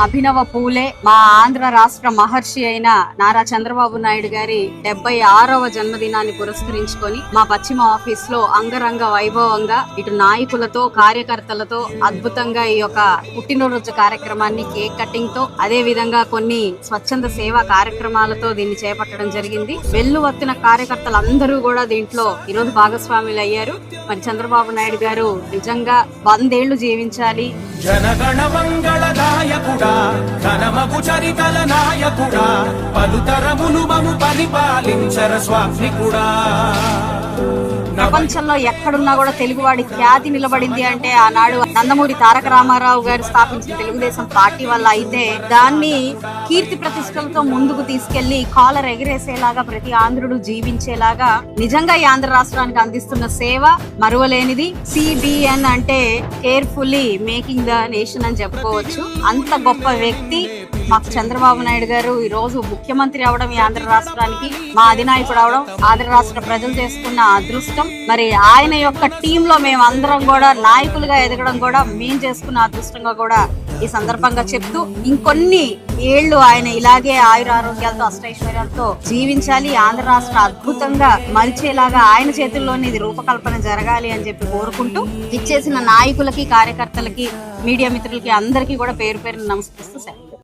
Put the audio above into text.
అభినవ పూలే, మా ఆంధ్ర రాష్ట్ర మహర్షి అయిన నారా చంద్రబాబు నాయుడు గారి 76వ జన్మదినాన్ని పురస్కరించుకొని మా పశ్చిమ ఆఫీస్ లో అంగరంగ వైభవంగా ఇటు నాయకులతో కార్యకర్తలతో అద్భుతంగా ఈ యొక్క పుట్టినరోజు కార్యక్రమాన్ని కేక్ కటింగ్ తో, అదే విధంగా కొన్ని స్వచ్ఛంద సేవా కార్యక్రమాలతో దీన్ని చేపట్టడం జరిగింది. వెల్లువత్తిన కార్యకర్తలందరూ కూడా దీంట్లో ఈరోజు భాగస్వాములు అయ్యారు. మరి చంద్రబాబు నాయుడు గారు నిజంగా 100 ఏళ్లు జీవించాలి. జనగణ మంగళ నాయకుడా, ఘనమగు చరితల నాయకుడా, పలుతరములు మము పరిపాలించర స్వామికుడా. ప్రపంచంలో ఎక్కడున్నా కూడా తెలుగువాడి ఖ్యాతి నిలబడింది అంటే ఆనాడు నందమూరి తారక రామారావు గారు స్థాపించిన తెలుగుదేశం పార్టీ వల్ల అయితే, దాన్ని కీర్తి ప్రతిష్టలతో ముందుకు తీసుకెళ్లి కాలర్ ఎగిరేసేలాగా ప్రతి ఆంధ్రుడు జీవించేలాగా నిజంగా ఈ ఆంధ్ర రాష్ట్రానికి అందిస్తున్న సేవ మరువలేనిది. CBN అంటే కేర్ఫుల్లీ మేకింగ్ ద నేషన్ అని చెప్పుకోవచ్చు. అంత గొప్ప వ్యక్తి మాకు చంద్రబాబు నాయుడు గారు ఈ రోజు ముఖ్యమంత్రి అవడం, ఈ ఆంధ్ర రాష్ట్రానికి మా అధినాయకుడు అవడం ఆంధ్ర రాష్ట్ర ప్రజలు చేసుకున్న అదృష్టం. మరి ఆయన యొక్క టీమ్ లో మేము అందరం కూడా నాయకులుగా ఎదగడం కూడా మేము చేసుకున్న అదృష్టంగా కూడా ఈ సందర్భంగా చెప్తూ, ఇంకొన్ని ఏళ్లు ఆయన ఇలాగే ఆయురారోగ్యాలతో అష్టైశ్వర్యాలతో జీవించాలి. ఆంధ్ర రాష్ట్ర అద్భుతంగా మరిచేలాగా ఆయన చేతుల్లోనే ఇది రూపకల్పన జరగాలి అని చెప్పి కోరుకుంటూ, ఇచ్చేసిన నాయకులకి, కార్యకర్తలకి, మీడియా మిత్రులకి అందరికీ కూడా పేరు పేరు నమస్కరిస్తూ